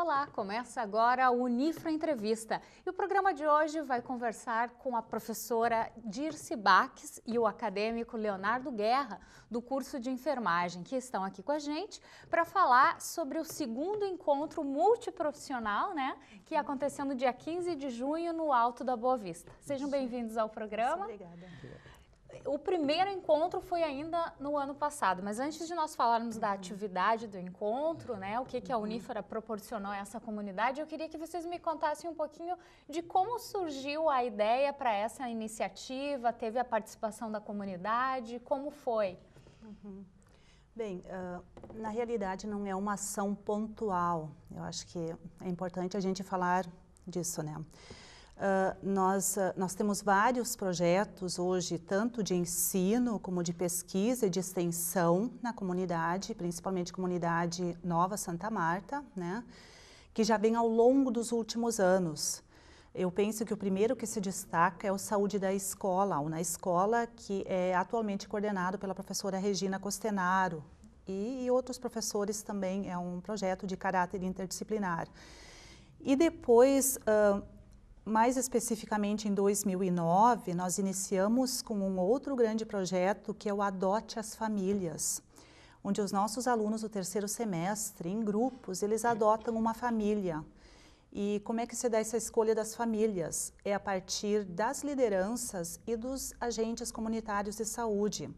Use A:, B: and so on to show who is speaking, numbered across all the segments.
A: Olá, começa agora a Unifra Entrevista e o programa de hoje vai conversar com a professora Dirce Baques e o acadêmico Leonardo Guerra, do curso de enfermagem, que estão aqui com a gente para falar sobre o segundo encontro multiprofissional, que aconteceu no dia 15 de junho no Alto da Boa Vista. Sejam bem-vindos ao programa.
B: Obrigada.
A: O primeiro encontro foi ainda no ano passado, mas antes de nós falarmos da atividade do encontro, o que a Unifra proporcionou a essa comunidade, eu queria que vocês me contassem um pouquinho de como surgiu a ideia para essa iniciativa, teve a participação da comunidade, como foi?
B: Bem, na realidade não é uma ação pontual, eu acho que é importante a gente falar disso, Nós temos vários projetos hoje, tanto de ensino como de pesquisa e de extensão na comunidade, principalmente comunidade Nova Santa Marta, que já vem ao longo dos últimos anos. Eu penso que o primeiro que se destaca é o Saúde da Escola, na escola que é atualmente coordenado pela professora Regina Costenaro e outros professores também, é um projeto de caráter interdisciplinar. E depois, mais especificamente em 2009, nós iniciamos com um outro grande projeto que é o Adote as Famílias, onde os nossos alunos do terceiro semestre, em grupos, eles adotam uma família. E como é que se dá essa escolha das famílias? É a partir das lideranças e dos agentes comunitários de saúde.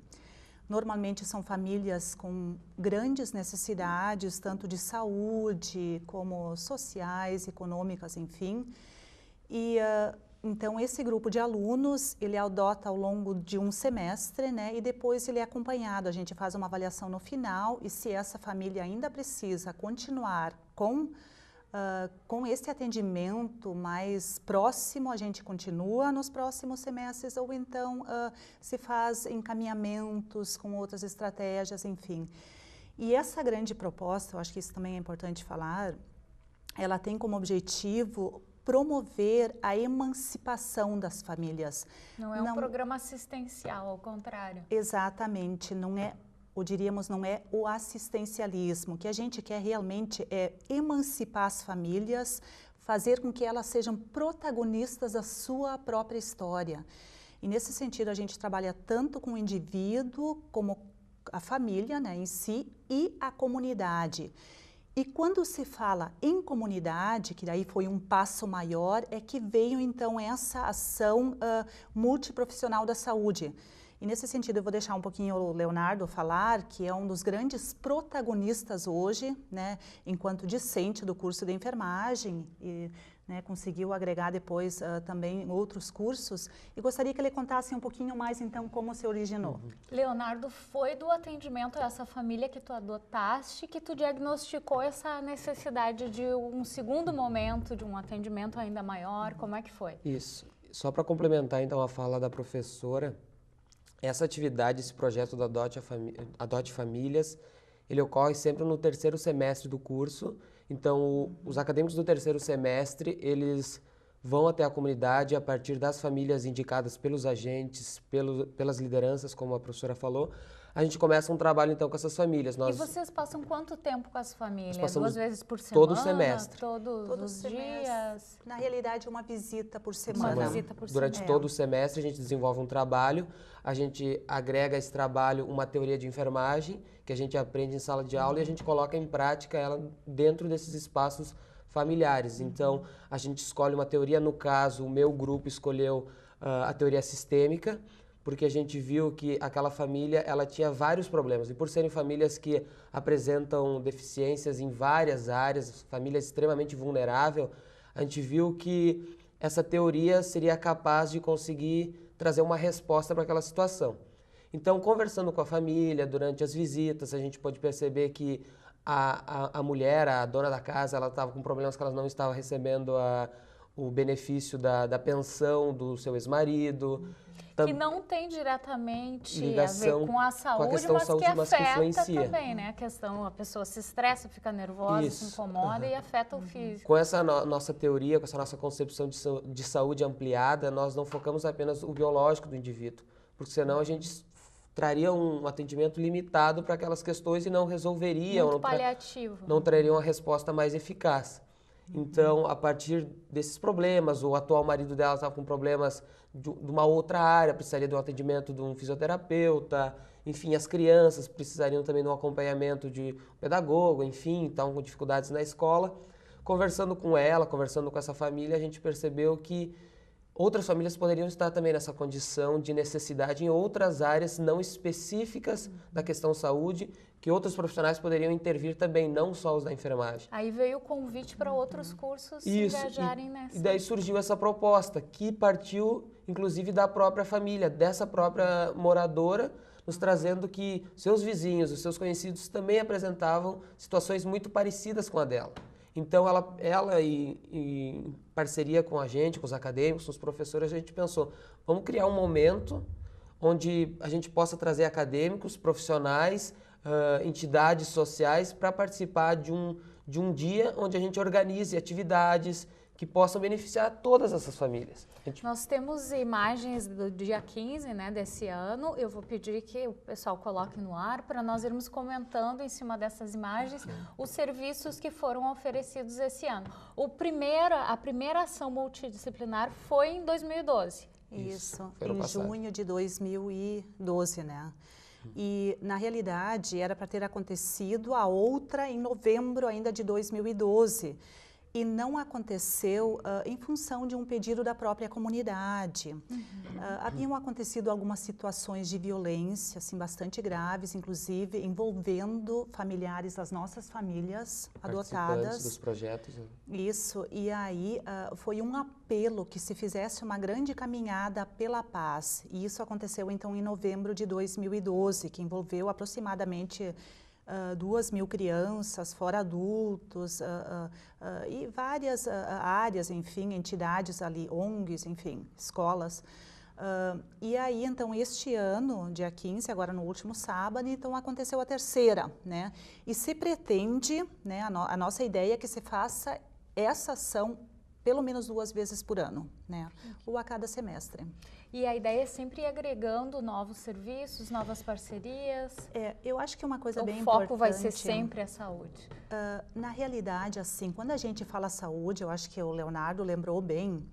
B: Normalmente são famílias com grandes necessidades, tanto de saúde como sociais, econômicas, enfim. E então esse grupo de alunos, ele adota ao longo de um semestre, e depois ele é acompanhado, a gente faz uma avaliação no final e se essa família ainda precisa continuar com esse atendimento mais próximo, a gente continua nos próximos semestres ou então se faz encaminhamentos com outras estratégias, enfim. E essa grande proposta, eu acho que isso também é importante falar, ela tem como objetivo promover a emancipação das famílias.
A: Não é um programa assistencial, ao contrário.
B: Exatamente, não é, ou diríamos, não é o assistencialismo. O que a gente quer realmente é emancipar as famílias, fazer com que elas sejam protagonistas da sua própria história. E nesse sentido a gente trabalha tanto com o indivíduo, como a família, em si, e a comunidade. E quando se fala em comunidade, que daí foi um passo maior, é que veio então essa ação multiprofissional da saúde. E nesse sentido eu vou deixar um pouquinho o Leonardo falar, que é um dos grandes protagonistas hoje, enquanto discente do curso de enfermagem, e conseguiu agregar depois também outros cursos, e gostaria que ele contasse um pouquinho mais então como se originou.
A: Leonardo, foi do atendimento a essa família que tu adotaste que tu diagnosticou essa necessidade de um segundo momento, de um atendimento ainda maior, como é que foi?
C: Isso, só para complementar então a fala da professora, essa atividade, esse projeto do Adote Famílias, ele ocorre sempre no terceiro semestre do curso. Então, os acadêmicos do terceiro semestre, eles vão até a comunidade a partir das famílias indicadas pelos agentes, pelas lideranças, como a professora falou. A gente começa um trabalho, então, com essas famílias.
A: E vocês passam quanto tempo com as famílias?
C: Nós passamos
A: 2 vezes por semana?
C: todo o semestre.
A: Todos os dias?
B: Na realidade, uma visita por semana.
A: Uma visita por
C: Durante
A: semana.
C: todo o semestre, a gente desenvolve um trabalho, a gente agrega a esse trabalho uma teoria de enfermagem, que a gente aprende em sala de aula e a gente coloca em prática ela dentro desses espaços familiares. Então, a gente escolhe uma teoria, no caso, o meu grupo escolheu a teoria sistêmica, porque a gente viu que aquela família ela tinha vários problemas. E por serem famílias que apresentam deficiências em várias áreas, família extremamente vulnerável, a gente viu que essa teoria seria capaz de conseguir trazer uma resposta para aquela situação. Então, conversando com a família, durante as visitas, a gente pôde perceber que a mulher, a dona da casa, ela estava com problemas que ela não estava recebendo o benefício da pensão do seu ex-marido.
A: Que não tem diretamente
C: ligação
A: a ver com a saúde,
C: questão
A: mas
C: saúde,
A: que
C: mas que
A: afeta
C: influencia.
A: também, a pessoa se estressa, fica nervosa, se incomoda e afeta o físico.
C: Com essa nossa teoria, com essa nossa concepção de saúde ampliada, nós não focamos apenas o biológico do indivíduo, porque senão a gente traria um atendimento limitado para aquelas questões e não resolveria,
A: Muito paliativo.
C: não traria uma resposta mais eficaz. Então, a partir desses problemas, o atual marido dela estava com problemas de uma outra área, precisaria do atendimento de um fisioterapeuta, enfim, as crianças precisariam também de um acompanhamento de um pedagogo, enfim, estavam com dificuldades na escola. Conversando com ela, conversando com essa família, a gente percebeu que outras famílias poderiam estar também nessa condição de necessidade em outras áreas não específicas da questão saúde, que outros profissionais poderiam intervir também, não só os da enfermagem.
A: Aí veio o convite para outros cursos se engajarem nessa.
C: E daí surgiu essa proposta, que partiu, inclusive, da própria família, dessa própria moradora, nos trazendo que seus vizinhos, os seus conhecidos também apresentavam situações muito parecidas com a dela. Então, ela em parceria com a gente, com os acadêmicos, com os professores, a gente pensou, vamos criar um momento onde a gente possa trazer acadêmicos, profissionais, entidades sociais para participar de um dia onde a gente organize atividades que possam beneficiar todas essas famílias.
A: Nós temos imagens do dia 15, né, desse ano. Eu vou pedir que o pessoal coloque no ar para nós irmos comentando em cima dessas imagens os serviços que foram oferecidos esse ano. A primeira ação multidisciplinar foi em 2012.
B: Isso, em junho de 2012, né? E, na realidade, era para ter acontecido a outra em novembro ainda de 2012. E não aconteceu em função de um pedido da própria comunidade. Haviam acontecido algumas situações de violência, assim, bastante graves, inclusive envolvendo familiares das nossas famílias adotadas.
C: Dos projetos. Né?
B: Isso, e aí foi um apelo que se fizesse uma grande caminhada pela paz. E isso aconteceu, então, em novembro de 2012, que envolveu aproximadamente 2.000 crianças, fora adultos, e várias áreas, enfim, entidades ali, ONGs, enfim, escolas. E aí, então, este ano, dia 15, agora no último sábado, então aconteceu a terceira, né? E se pretende, né, a nossa ideia é que se faça essa ação pelo menos 2 vezes por ano, né? Ou a cada semestre.
A: E a ideia é sempre ir agregando novos serviços, novas parcerias?
B: Eu acho que uma coisa bem importante...
A: O foco vai ser sempre a saúde?
B: Na realidade, assim, quando a gente fala saúde, eu acho que o Leonardo lembrou bem,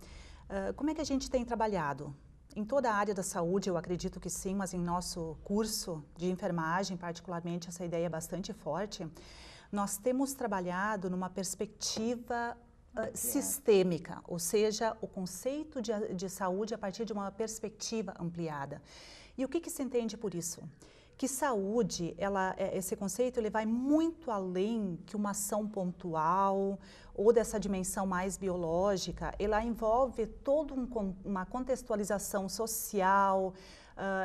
B: como é que a gente tem trabalhado? Em toda a área da saúde, eu acredito que sim, mas em nosso curso de enfermagem, particularmente, essa ideia é bastante forte. Nós temos trabalhado numa perspectiva sistêmica, ou seja, o conceito de saúde a partir de uma perspectiva ampliada. E o que se entende por isso? Que saúde, esse conceito, ele vai muito além que uma ação pontual ou dessa dimensão mais biológica. Ela envolve toda uma contextualização social,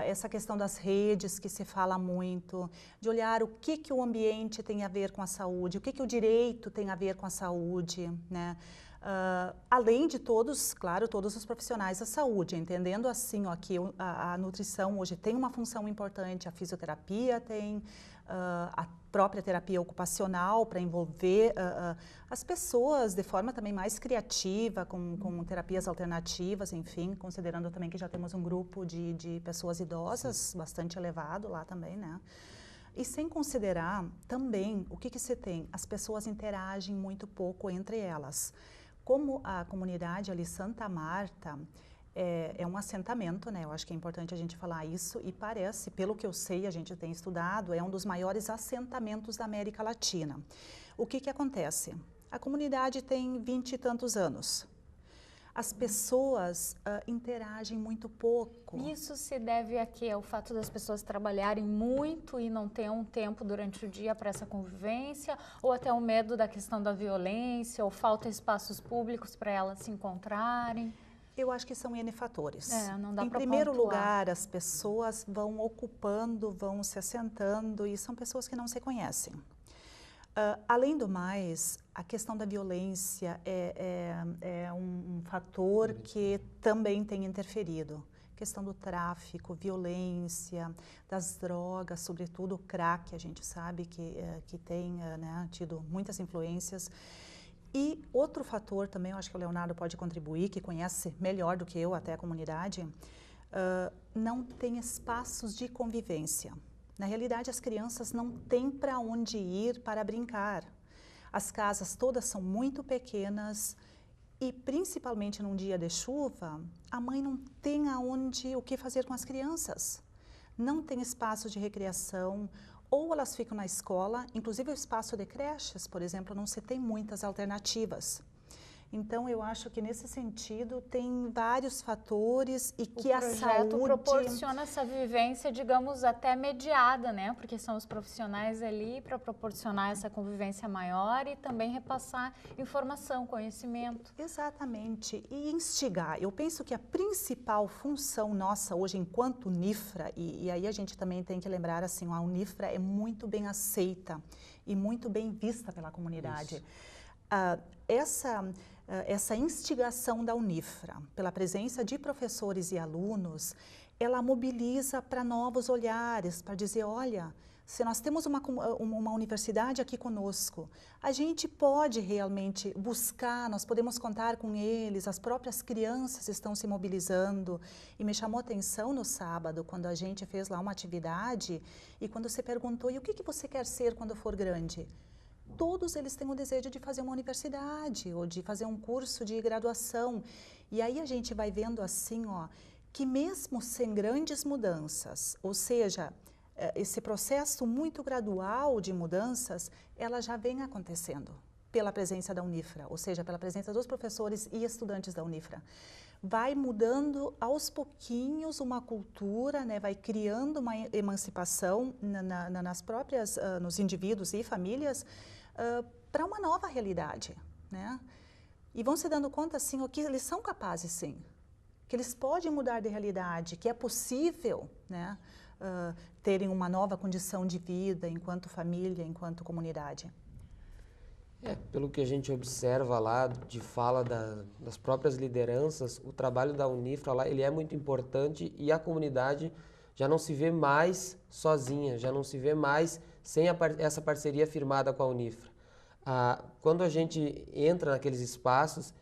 B: essa questão das redes que se fala muito, de olhar o que o ambiente tem a ver com a saúde, o que o direito tem a ver com a saúde, né? Além de todos, claro, todos os profissionais da saúde, entendendo assim, ó, que a nutrição hoje tem uma função importante, a fisioterapia tem, a própria terapia ocupacional para envolver as pessoas de forma também mais criativa, com terapias alternativas, enfim, considerando também que já temos um grupo de pessoas idosas bastante elevado lá também, né? E sem considerar também o que se tem, as pessoas interagem muito pouco entre elas. Como a comunidade ali, Santa Marta, é um assentamento, né? Eu acho que é importante a gente falar isso e parece, pelo que eu sei, a gente tem estudado, é um dos maiores assentamentos da América Latina. O que acontece? A comunidade tem 20 e tantos anos. As pessoas interagem muito pouco.
A: Isso se deve a quê? Ao fato das pessoas trabalharem muito e não ter um tempo durante o dia para essa convivência? Ou até o medo da questão da violência? Ou falta espaços públicos para elas se encontrarem?
B: Eu acho que são N fatores.
A: Não dá
B: em
A: pra
B: primeiro
A: pontuar.
B: lugar, as pessoas vão ocupando, vão se assentando e são pessoas que não se conhecem. Além do mais, a questão da violência é um fator que também tem interferido. Questão do tráfico, violência, das drogas, sobretudo o crack, a gente sabe que tem tido muitas influências. E outro fator também, eu acho que o Leonardo pode contribuir, que conhece melhor do que eu até a comunidade, não tem espaços de convivência. Na realidade, as crianças não têm para onde ir para brincar. as casas todas são muito pequenas e principalmente num dia de chuva, a mãe não tem o que fazer com as crianças. Não tem espaço de recreação, ou elas ficam na escola, inclusive o espaço de creches, por exemplo, não se tem muitas alternativas. Então, eu acho que nesse sentido tem vários fatores e que a saúde...
A: O projeto proporciona essa vivência, digamos, até mediada, né? Porque são os profissionais ali para proporcionar essa convivência maior e também repassar informação, conhecimento.
B: Exatamente. E instigar. Eu penso que a principal função nossa hoje enquanto Unifra, e aí a gente também tem que lembrar assim, a Unifra é muito bem aceita e muito bem vista pela comunidade. Essa instigação da Unifra, pela presença de professores e alunos, ela mobiliza para novos olhares, para dizer, olha, se nós temos uma universidade aqui conosco, a gente pode realmente buscar, nós podemos contar com eles, as próprias crianças estão se mobilizando. E me chamou a atenção no sábado, quando a gente fez lá uma atividade, e quando você perguntou, e o que você quer ser quando for grande? Todos eles têm o desejo de fazer uma universidade ou de fazer um curso de graduação. E aí a gente vai vendo assim, ó, que mesmo sem grandes mudanças, ou seja, esse processo muito gradual de mudanças, ela já vem acontecendo pela presença da Unifra, ou seja, pela presença dos professores e estudantes da Unifra. Vai mudando aos pouquinhos uma cultura, né, vai criando uma emancipação nas próprias, nos indivíduos e famílias, para uma nova realidade, né? E vão se dando conta, assim, que eles são capazes, sim, que eles podem mudar de realidade, que é possível, né, terem uma nova condição de vida enquanto família, enquanto comunidade.
C: Pelo que a gente observa lá, de fala das próprias lideranças, o trabalho da Unifra lá, ele é muito importante e a comunidade já não se vê mais sozinha, já não se vê mais sem essa parceria firmada com a Unifra. Quando a gente entra naqueles espaços,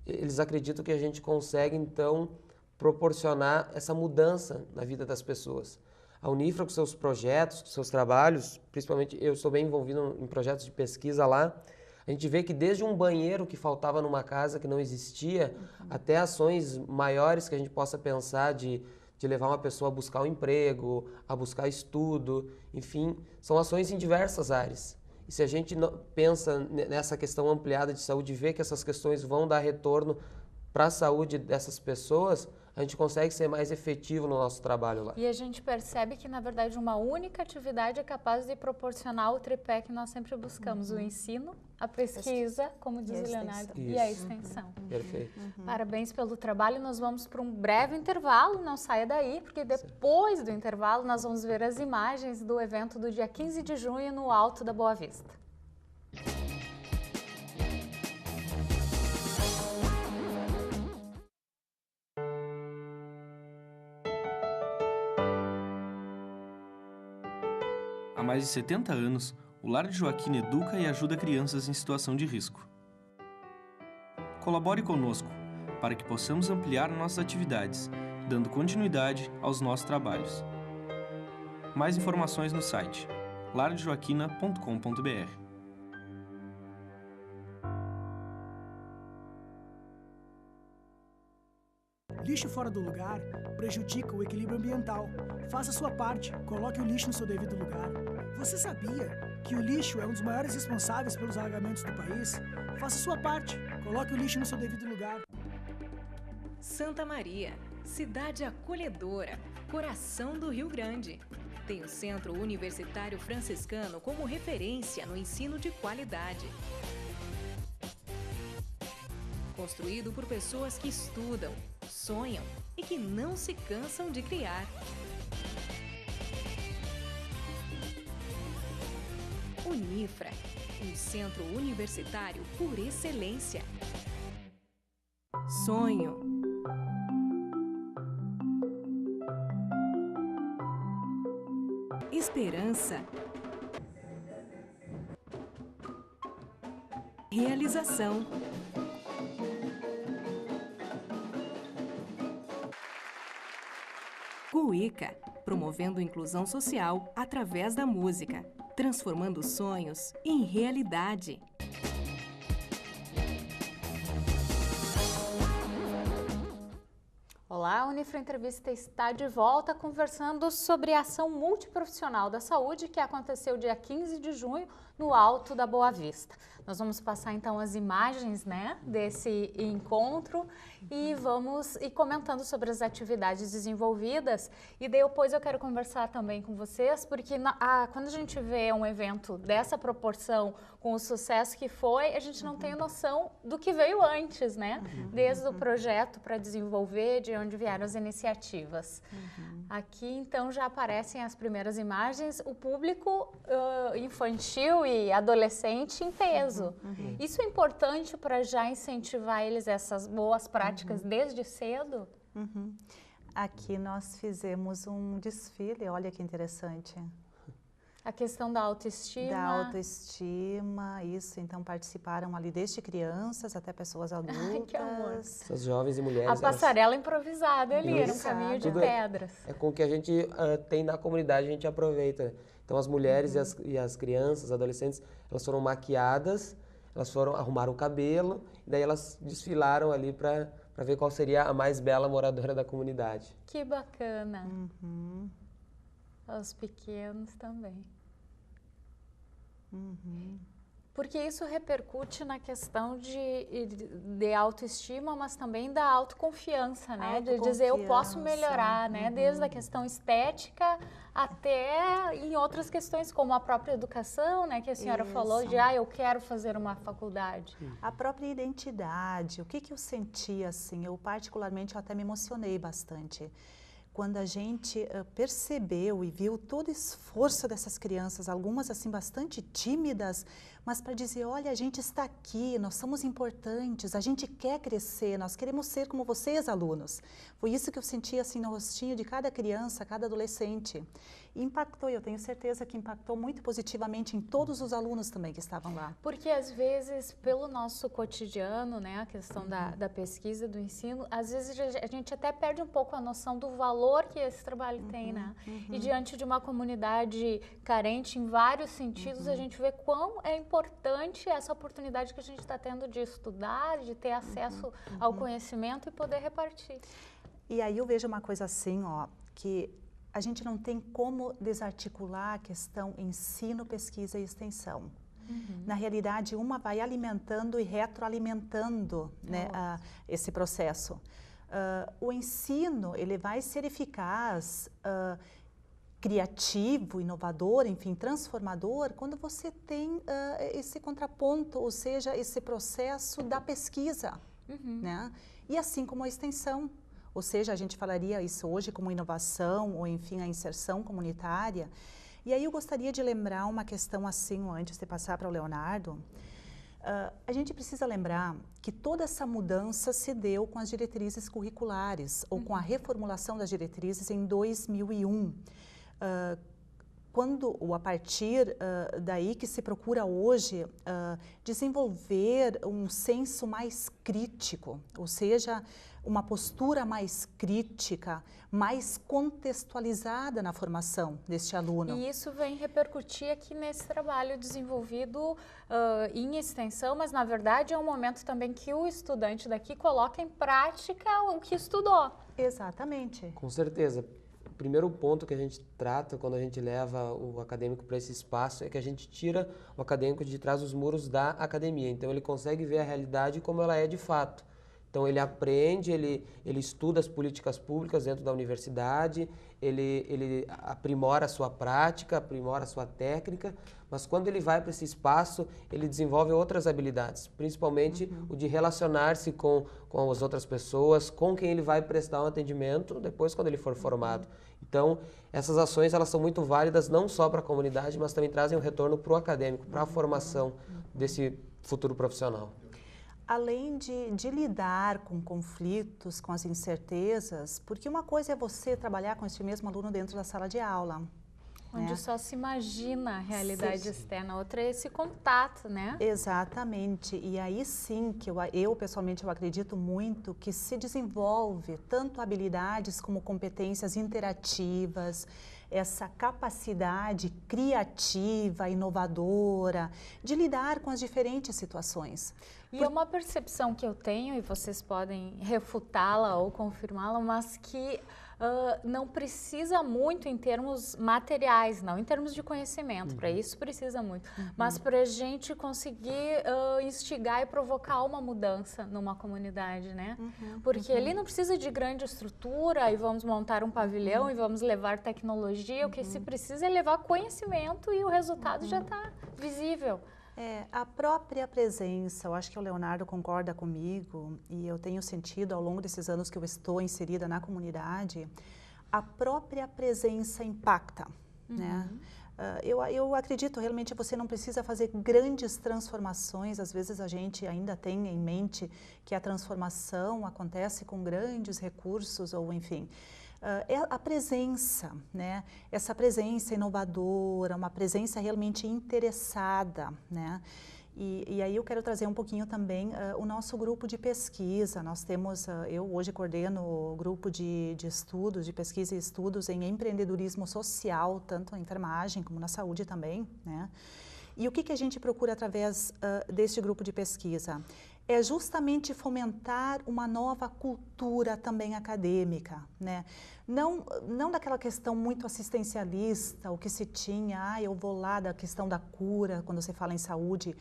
C: eles acreditam que a gente consegue, então, proporcionar essa mudança na vida das pessoas. A Unifra, com seus projetos, com seus trabalhos, principalmente eu estou bem envolvido em projetos de pesquisa lá, a gente vê que desde um banheiro que faltava numa casa, que não existia, até ações maiores que a gente possa pensar de levar uma pessoa a buscar um emprego, a buscar estudo, enfim, são ações em diversas áreas. E se a gente pensa nessa questão ampliada de saúde e vê que essas questões vão dar retorno para a saúde dessas pessoas, a gente consegue ser mais efetivo no nosso trabalho lá.
A: E a gente percebe que, na verdade, uma única atividade é capaz de proporcionar o tripé que nós sempre buscamos, o ensino, a pesquisa, como diz o Leonardo, e a extensão.
C: Perfeito.
A: Parabéns pelo trabalho. Nós vamos para um breve intervalo, não saia daí, porque depois do intervalo nós vamos ver as imagens do evento do dia 15 de junho no Alto da Boa Vista.
D: Há mais de 70 anos, o Lar de Joaquina educa e ajuda crianças em situação de risco. Colabore conosco para que possamos ampliar nossas atividades, dando continuidade aos nossos trabalhos. Mais informações no site lardejoaquina.com.br.
E: Lixo fora do lugar prejudica o equilíbrio ambiental. Faça sua parte, coloque o lixo no seu devido lugar. Você sabia que o lixo é um dos maiores responsáveis pelos alagamentos do país? Faça sua parte, coloque o lixo no seu devido lugar.
F: Santa Maria, cidade acolhedora, coração do Rio Grande. Tem o Centro Universitário Franciscano como referência no ensino de qualidade. Construído por pessoas que estudam, sonham e que não se cansam de criar. Unifra, um centro universitário por excelência. Sonho. Esperança. Realização. Cuíca, promovendo inclusão social através da música, transformando sonhos em realidade.
A: Olá, a Unifra Entrevista está de volta conversando sobre a ação multiprofissional da saúde que aconteceu dia 15 de junho no Alto da Boa Vista. Nós vamos passar então as imagens, né, desse encontro e vamos ir comentando sobre as atividades desenvolvidas. E depois eu quero conversar também com vocês, porque quando a gente vê um evento dessa proporção, com o sucesso que foi, a gente não tem noção do que veio antes, né? Desde o projeto para desenvolver, de onde vieram as iniciativas. Aqui então já aparecem as primeiras imagens, o público infantil e adolescente em peso. Isso é importante para já incentivar eles essas boas práticas desde cedo?
B: Aqui nós fizemos um desfile, olha que interessante.
A: A questão da autoestima.
B: Da autoestima, isso. Então participaram ali desde crianças até pessoas adultas.
A: Ai, que amor.
C: Essas jovens e mulheres.
A: A passarela improvisada ali, era um caminho de pedras.
C: É com o que a gente tem na comunidade, a gente aproveita. Então as mulheres e as crianças, adolescentes, elas foram maquiadas, elas foram arrumar o cabelo, e daí elas desfilaram ali para ver qual seria a mais bela moradora da comunidade.
A: Que bacana. Os pequenos também. Porque isso repercute na questão de autoestima, mas também da autoconfiança, né? De dizer, eu posso melhorar, né? Desde a questão estética até em outras questões, como a própria educação, né? Que a senhora falou de, eu quero fazer uma faculdade.
B: A própria identidade, o que eu senti assim, eu particularmente até me emocionei bastante. Quando a gente percebeu e viu todo o esforço dessas crianças, algumas assim bastante tímidas, mas para dizer, olha, a gente está aqui, nós somos importantes, a gente quer crescer, nós queremos ser como vocês, alunos. Foi isso que eu senti assim no rostinho de cada criança, cada adolescente. E impactou, eu tenho certeza que impactou muito positivamente em todos os alunos também que estavam lá.
A: Porque às vezes, pelo nosso cotidiano, né, a questão da pesquisa, do ensino, às vezes a gente até perde um pouco a noção do valor que esse trabalho tem, né? E diante de uma comunidade carente em vários sentidos, a gente vê quão é importante essa oportunidade que a gente está tendo de estudar, de ter acesso ao conhecimento e poder repartir.
B: E aí eu vejo uma coisa assim, ó, que a gente não tem como desarticular a questão ensino, pesquisa e extensão. Na realidade, uma vai alimentando e retroalimentando, né, esse processo. O ensino, ele vai ser eficaz, criativo, inovador, enfim, transformador, quando você tem esse contraponto, ou seja, esse processo da pesquisa, né? E assim como a extensão. Ou seja, a gente falaria isso hoje como inovação ou, enfim, a inserção comunitária. E aí eu gostaria de lembrar uma questão assim, antes de passar para o Leonardo. A gente precisa lembrar que toda essa mudança se deu com as diretrizes curriculares, ou com a reformulação das diretrizes em 2001. A partir daí que se procura hoje desenvolver um senso mais crítico, ou seja, uma postura mais crítica, mais contextualizada na formação deste aluno.
A: E isso vem repercutir aqui nesse trabalho desenvolvido em extensão, mas na verdade é um momento também que o estudante daqui coloca em prática o que estudou.
B: Exatamente.
C: Com certeza. O primeiro ponto que a gente trata quando a gente leva o acadêmico para esse espaço é que a gente tira o acadêmico de trás dos muros da academia. Então ele consegue ver a realidade como ela é de fato. Então ele aprende, ele estuda as políticas públicas dentro da universidade, ele aprimora a sua prática, aprimora a sua técnica, mas quando ele vai para esse espaço, ele desenvolve outras habilidades, principalmente o de relacionar-se com as outras pessoas, com quem ele vai prestar um atendimento depois quando ele for formado. Então, essas ações elas são muito válidas não só para a comunidade, mas também trazem um retorno para o acadêmico, para a formação desse futuro profissional.
B: Além de lidar com conflitos, com as incertezas, porque uma coisa é você trabalhar com este mesmo aluno dentro da sala de aula.
A: Onde só se imagina a realidade externa, outra é esse contato, né?
B: Exatamente, e aí sim que eu pessoalmente eu acredito muito que se desenvolve tanto habilidades como competências interativas, essa capacidade criativa, inovadora, de lidar com as diferentes situações.
A: E é uma percepção que eu tenho, e vocês podem refutá-la ou confirmá-la, mas que não precisa muito em termos materiais, não, em termos de conhecimento, para isso precisa muito, mas para a gente conseguir instigar e provocar uma mudança numa comunidade, né? Porque ele não precisa de grande estrutura e vamos montar um pavilhão e vamos levar tecnologia, o que se precisa é levar conhecimento e o resultado já está visível.
B: A própria presença, eu acho que o Leonardo concorda comigo, e eu tenho sentido ao longo desses anos que eu estou inserida na comunidade, a própria presença impacta, né? Eu acredito, realmente, você não precisa fazer grandes transformações, às vezes a gente ainda tem em mente que a transformação acontece com grandes recursos, ou enfim... é a presença, né? Essa presença inovadora, uma presença realmente interessada, né? E aí eu quero trazer um pouquinho também o nosso grupo de pesquisa. Nós temos, eu hoje coordeno o grupo de estudos, de pesquisa e estudos em empreendedorismo social, tanto na enfermagem como na saúde também, né? E o que a gente procura através deste grupo de pesquisa? É justamente fomentar uma nova cultura também acadêmica, né? Não daquela questão muito assistencialista, o que se tinha, eu vou lá da questão da cura, quando você fala em saúde,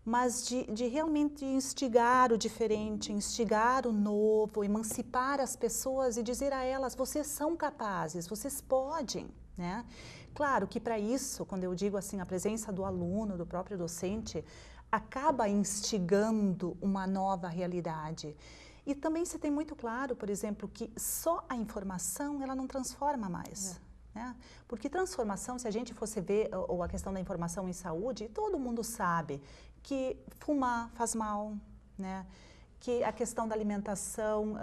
B: mas de realmente instigar o diferente, instigar o novo, emancipar as pessoas e dizer a elas, vocês são capazes, vocês podem, né? Claro que para isso, quando eu digo assim, a presença do aluno, do próprio docente, acaba instigando uma nova realidade. E também se tem muito claro, por exemplo, que só a informação, ela não transforma mais. Né? Porque transformação, se a gente fosse ver, ou a questão da informação em saúde, todo mundo sabe que fumar faz mal, né? Que a questão da alimentação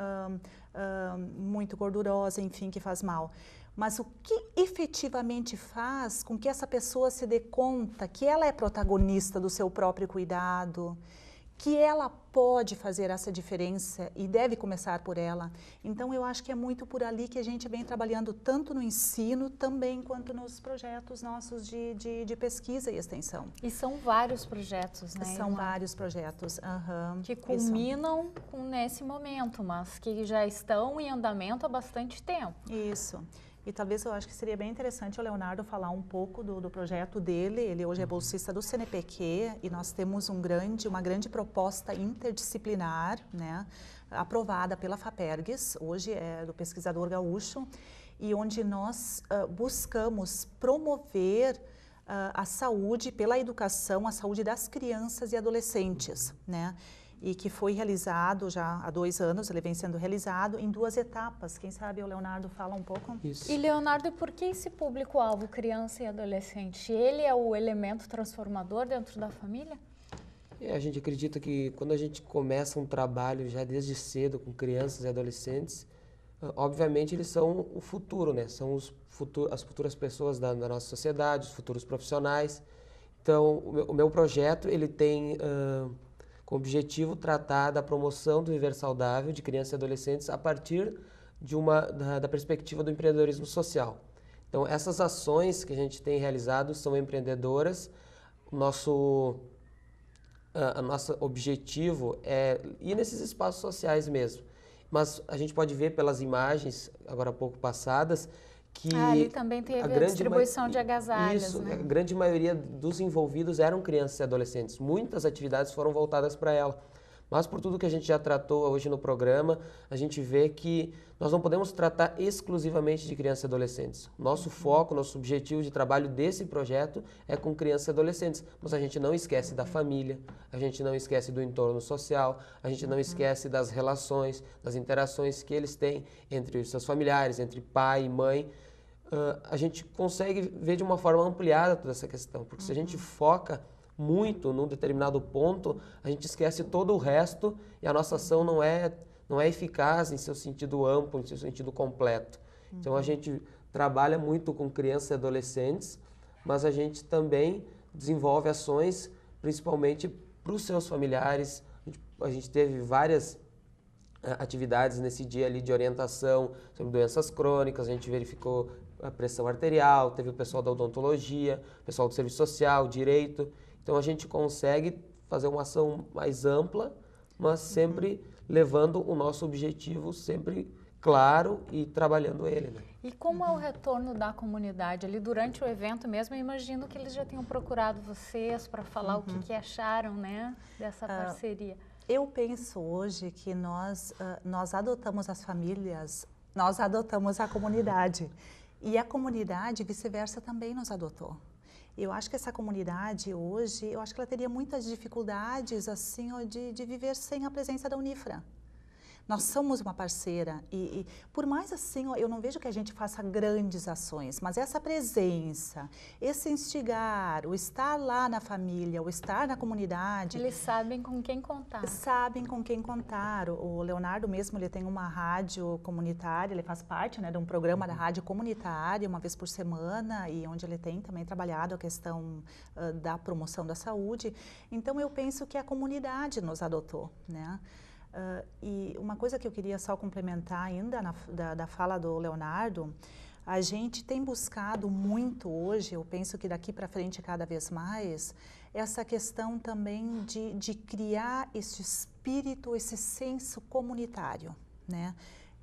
B: muito gordurosa, enfim, que faz mal. Mas o que efetivamente faz com que essa pessoa se dê conta que ela é protagonista do seu próprio cuidado, que ela pode fazer essa diferença e deve começar por ela. Então, eu acho que é muito por ali que a gente vem trabalhando tanto no ensino também quanto nos projetos nossos de pesquisa e extensão.
A: E são vários projetos, né?
B: São vários projetos.
A: Que culminam nesse momento, mas que já estão em andamento há bastante tempo.
B: Isso. E talvez eu acho que seria bem interessante o Leonardo falar um pouco do projeto dele. Ele hoje é bolsista do CNPq e nós temos uma grande proposta interdisciplinar, né, aprovada pela FAPERGS, hoje é do pesquisador gaúcho, e onde nós buscamos promover a saúde pela educação, a saúde das crianças e adolescentes, né? E que foi realizado já há 2 anos, ele vem sendo realizado em 2 etapas. Quem sabe o Leonardo fala um pouco?
C: Isso.
A: E Leonardo, por que esse público-alvo, criança e adolescente? Ele é o elemento transformador dentro da família?
C: A gente acredita que quando a gente começa um trabalho já desde cedo com crianças e adolescentes, obviamente eles são o futuro, né? São as futuras pessoas da nossa sociedade, os futuros profissionais. Então, o meu projeto, ele tem... com o objetivo tratar da promoção do viver saudável de crianças e adolescentes a partir da perspectiva do empreendedorismo social. Então, essas ações que a gente tem realizado são empreendedoras. Nosso objetivo é ir nesses espaços sociais mesmo. Mas a gente pode ver pelas imagens, agora há pouco passadas, que
A: ali também teve a distribuição de agasalhos.
C: Isso,
A: né?
C: A grande maioria dos envolvidos eram crianças e adolescentes. Muitas atividades foram voltadas para ela. Mas por tudo que a gente já tratou hoje no programa, a gente vê que nós não podemos tratar exclusivamente de crianças e adolescentes. Nosso foco, nosso objetivo de trabalho desse projeto é com crianças e adolescentes. Mas a gente não esquece da família, a gente não esquece do entorno social, a gente não esquece das relações, das interações que eles têm entre os seus familiares, entre pai e mãe. A gente consegue ver de uma forma ampliada toda essa questão, porque se a gente foca muito num determinado ponto, a gente esquece todo o resto e a nossa ação não é eficaz em seu sentido amplo, em seu sentido completo. Então a gente trabalha muito com crianças e adolescentes, mas a gente também desenvolve ações principalmente para os seus familiares. A gente teve várias atividades nesse dia ali de orientação sobre doenças crônicas, a gente verificou a pressão arterial, teve o pessoal da odontologia, o pessoal do serviço social, direito. Então a gente consegue fazer uma ação mais ampla, mas sempre levando o nosso objetivo sempre claro e trabalhando ele, né?
A: E como é o retorno da comunidade ali durante o evento mesmo? Eu imagino que eles já tenham procurado vocês para falar o que acharam, né, dessa parceria.
B: Eu penso hoje que nós adotamos as famílias, nós adotamos a comunidade e a comunidade vice-versa também nos adotou. Eu acho que essa comunidade hoje, eu acho que ela teria muitas dificuldades assim de viver sem a presença da Unifra. Nós somos uma parceira e por mais assim, eu não vejo que a gente faça grandes ações, mas essa presença, esse instigar, o estar lá na família, o estar na comunidade...
A: Eles sabem com quem contar.
B: Sabem com quem contar. O Leonardo mesmo, ele tem uma rádio comunitária, ele faz parte, né, de um programa da rádio comunitária, uma vez por semana, e onde ele tem também trabalhado a questão da promoção da saúde. Então, eu penso que a comunidade nos adotou, né? E uma coisa que eu queria só complementar ainda da fala do Leonardo, a gente tem buscado muito hoje, eu penso que daqui para frente cada vez mais, essa questão também de criar esse espírito, esse senso comunitário, né?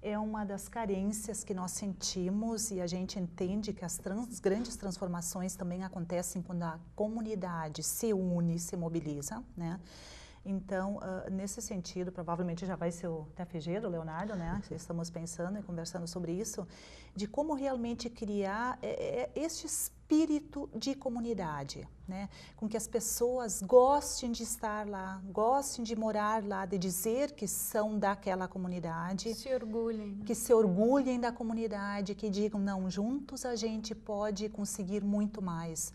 B: É uma das carências que nós sentimos e a gente entende que as grandes transformações também acontecem quando a comunidade se une, se mobiliza, né? Então, nesse sentido, provavelmente já vai ser o TFG do Leonardo, né? Estamos pensando e conversando sobre isso, de como realmente criar este espírito de comunidade, né? Com que as pessoas gostem de estar lá, gostem de morar lá, de dizer que são daquela comunidade.
A: Se orgulhem.
B: Que se orgulhem da comunidade, que digam, não, juntos a gente pode conseguir muito mais.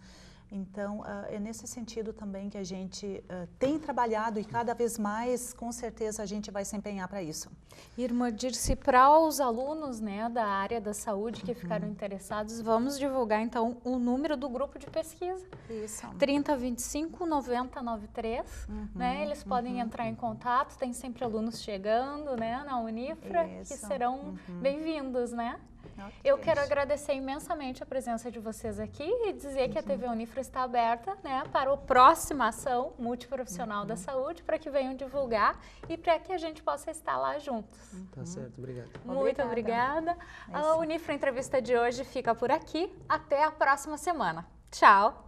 B: Então, é nesse sentido também que a gente tem trabalhado e cada vez mais, com certeza, a gente vai se empenhar para isso.
A: Irmã Dirce, para os alunos, né, da área da saúde que ficaram interessados, vamos divulgar então o número do grupo de pesquisa.
B: Isso.
A: 3025 9093, né? Eles podem entrar em contato, tem sempre alunos chegando, né, na Unifra, que serão bem-vindos, né? Okay. Eu quero agradecer imensamente a presença de vocês aqui e dizer que a TV Unifra está aberta, né, para a próxima ação multiprofissional da saúde, para que venham divulgar e para que a gente possa estar lá juntos.
C: Tá certo, obrigado.
A: Muito obrigada. A Unifra Entrevista de hoje fica por aqui. Até a próxima semana. Tchau!